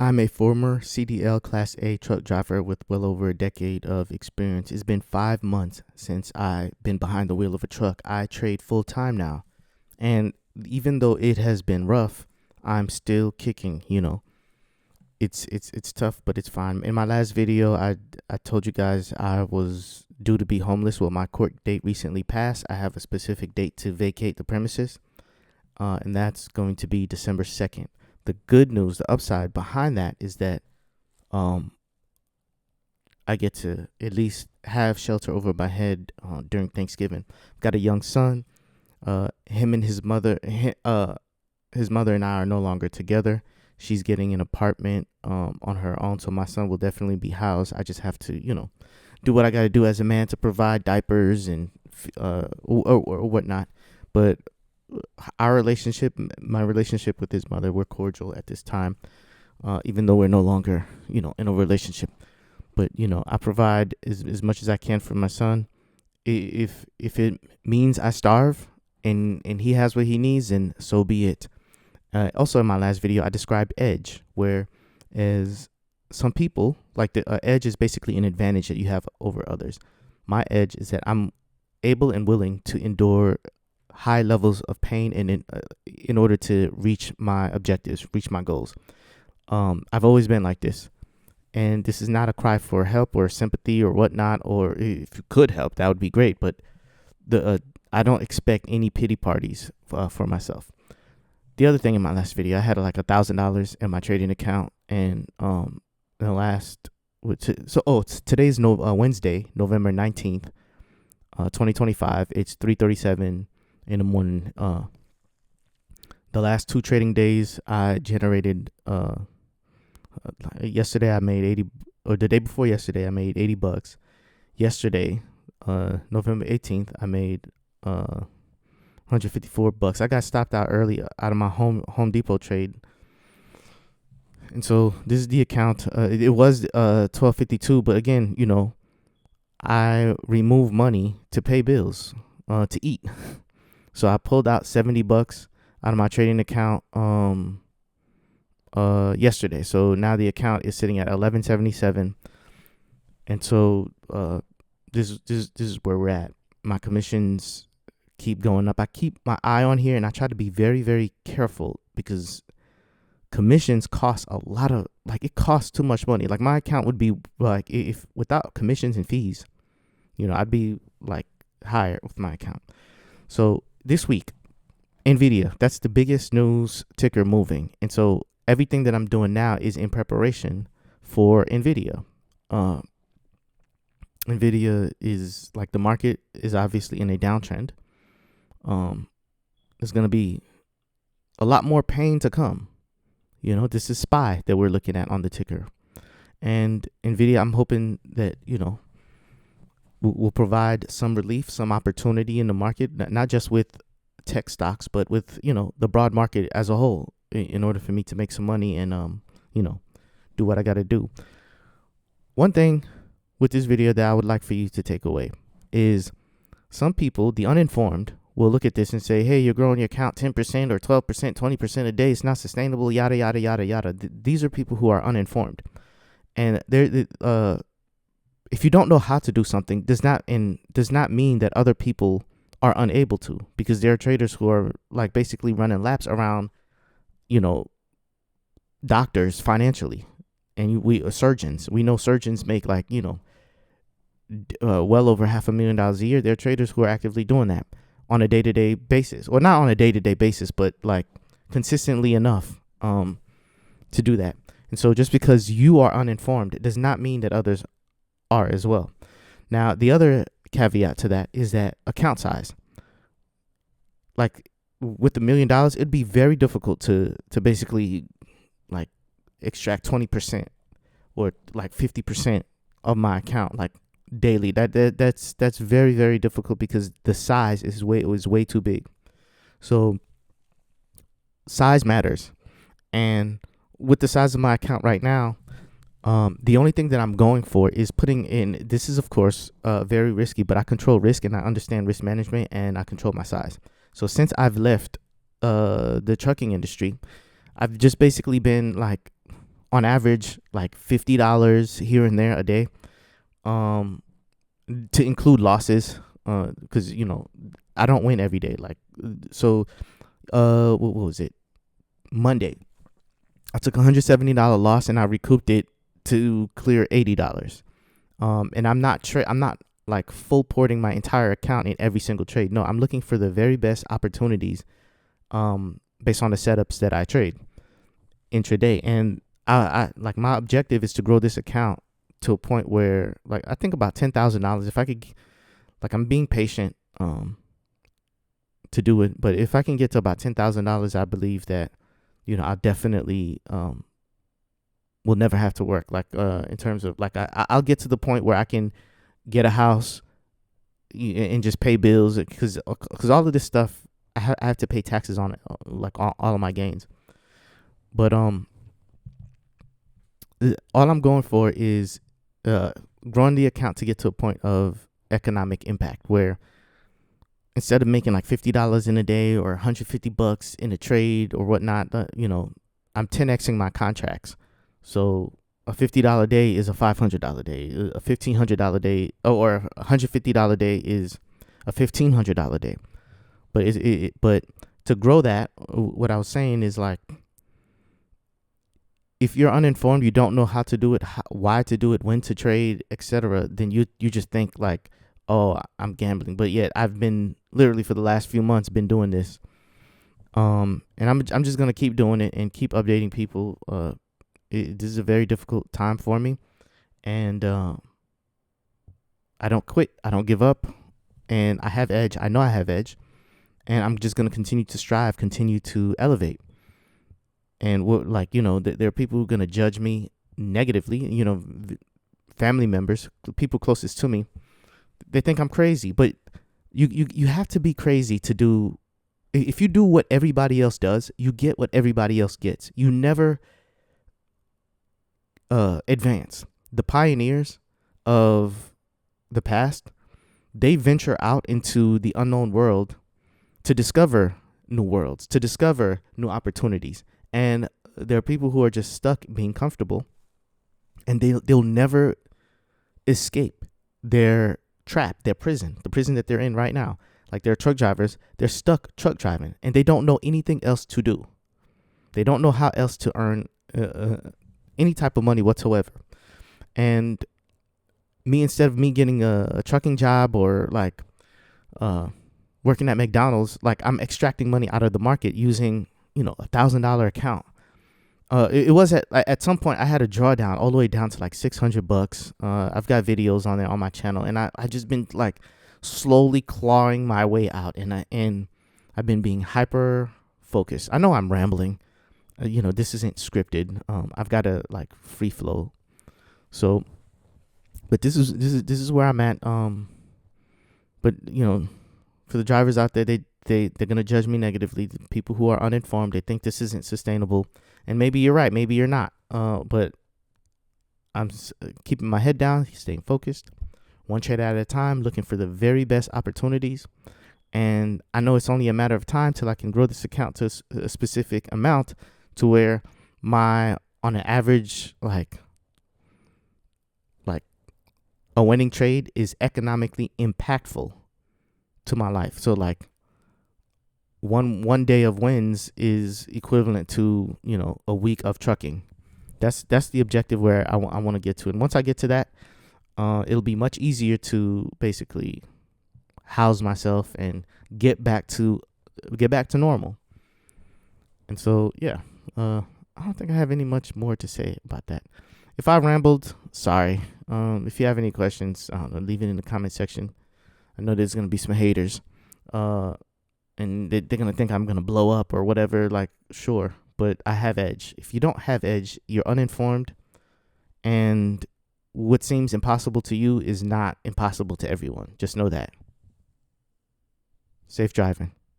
I'm a former CDL Class A truck driver with well over a decade of experience. It's been 5 months since I've been behind the wheel of a truck. I trade full time now. And even though it has been rough, I'm still kicking. It's tough, but it's fine. In my last video, I told you guys I was due to be homeless. Well, my court date recently passed. I have a specific date to vacate the premises, and that's going to be December 2nd. The good news, the upside behind that is that um, I get to at least have shelter over my head during Thanksgiving. Got a young son. Him and his mother and I are no longer together. She's getting an apartment on her own, so my son will definitely be housed. I just have to, do what I got to do as a man to provide diapers and or whatnot. But my relationship with his mother, we're cordial at this time, even though we're no longer, in a relationship. But I provide as much as I can for my son. If it means I starve and he has what he needs, and so be it. Also, in my last video, I described edge, where as some people like the edge is basically an advantage that you have over others. My edge is that I'm able and willing to endure high levels of pain in order to reach my objectives, reach my goals. I've always been like this, and this is not a cry for help or sympathy or whatnot. Or if you could help, that would be great. But I don't expect any pity parties for myself. The other thing in my last video, I had like $1,000 in my trading account, and the last today's Wednesday, November 19th, 2025. It's 3:37 in the morning. The last two trading days, I generated. Yesterday I made 80, or the day before yesterday I made $80. Yesterday, November 18th, I made $154. I got stopped out early out of my Home Depot trade, and so this is the account. It was 1252, but again, I remove money to pay bills, to eat. So I pulled out $70 out of my trading account yesterday. So now the account is sitting at 1177, and so this is where we're at. My commissions keep going up. I keep my eye on here, and I try to be very, very careful, because commissions cost a lot of, it costs too much money. Like, my account would be like, if without commissions and fees, I'd be like higher with my account. So this week, Nvidia, that's the biggest news ticker moving, and so everything that I'm doing now is in preparation for Nvidia. Nvidia is like, the market is obviously in a downtrend. There's going to be a lot more pain to come. This is SPY that we're looking at on the ticker. And Nvidia, I'm hoping that, will provide some relief, some opportunity in the market, not just with tech stocks, but with, the broad market as a whole, in order for me to make some money and, do what I got to do. One thing with this video that I would like for you to take away is, some people, the uninformed, will look at this and say, hey, you're growing your account 10% or 12%, 20% a day. It's not sustainable, yada, yada, yada, yada. These are people who are uninformed. And if you don't know how to do something, does not mean that other people are unable to, because there are traders who are like basically running laps around, doctors financially. And surgeons, we know surgeons make like, well over $500,000 a year. There are traders who are actively doing that on a day-to-day basis, or not on a day-to-day basis, but like consistently enough to do that. And so just because you are uninformed, it does not mean that others are as well. Now, the other caveat to that is that account size. Like, with $1 million, it'd be very difficult to basically like extract 20% or like 50% of my account like daily. That's very, very difficult, because the size is way too big. So size matters. And with the size of my account right now, the only thing that I'm going for is putting in, this is of course very risky, but I control risk and I understand risk management, and I control my size. So since I've left the trucking industry, I've just basically been like on average like $50 here and there a day, to include losses, because I don't win every day. Like, so what was it? Monday, I took $170 loss and I recouped it to clear $80. And I'm not like full porting my entire account in every single trade. No, I'm looking for the very best opportunities, based on the setups that I trade intraday. And I like, my objective is to grow this account to a point where, like, I think about $10,000. If I could, like, I'm being patient to do it, but if I can get to about $10,000, I believe that I definitely will never have to work. Like, in terms of, like, I'll get to the point where I can get a house and just pay bills, because all of this stuff I have to pay taxes on it, like all of my gains. But all I'm going for is growing the account to get to a point of economic impact, where instead of making like $50 in a day or $150 in a trade or whatnot, I'm 10xing my contracts. So a $50 day is a $500 day. A $1,500 day, or a $150 day is a $1,500 day. But but to grow that, what I was saying is, like, if you're uninformed, you don't know how to do it, why to do it, when to trade, etc., then you just think like, oh, I'm gambling. But yet I've been literally for the last few months been doing this. And I'm just gonna keep doing it and keep updating people. This is a very difficult time for me, and I don't quit. I don't give up, and I have edge. I know I have edge, and I'm just gonna continue to strive, continue to elevate. And there are people who are gonna judge me negatively. Family members, people closest to me, they think I'm crazy. But you have to be crazy to do. If you do what everybody else does, you get what everybody else gets. You never advance. The pioneers of the past, they venture out into the unknown world to discover new worlds, to discover new opportunities. And there are people who are just stuck being comfortable, and they'll never escape their trap, their prison, the prison that they're in right now. Like, they're truck drivers, they're stuck truck driving, and they don't know anything else to do. They don't know how else to earn any type of money whatsoever. And instead of me getting a trucking job or like working at McDonald's, like, I'm extracting money out of the market using $1,000 account. It was at some point I had a drawdown all the way down to like $600. I've got videos on there on my channel, and I just been like slowly clawing my way out, and I've been being hyper focused. I know I'm rambling. This isn't scripted. I've got a like free flow. So, but this is where I'm at. But for the drivers out there, they're gonna judge me negatively. The people who are uninformed, they think this isn't sustainable, and maybe you're right, maybe you're not. But I'm keeping my head down, staying focused, one trade at a time, looking for the very best opportunities. And I know it's only a matter of time till I can grow this account to a specific amount, to where on an average, like a winning trade is economically impactful to my life. So like one day of wins is equivalent to a week of trucking. That's the objective where I want to get to. And once I get to that, it'll be much easier to basically house myself and get back to normal. And so I don't think I have any much more to say about that. If I rambled, sorry. If you have any questions, leave it in the comment section. I know there's gonna be some haters, and they're gonna think I'm gonna blow up or whatever. Like, sure, but I have edge. If you don't have edge, you're uninformed, and what seems impossible to you is not impossible to everyone. Just know that. Safe driving.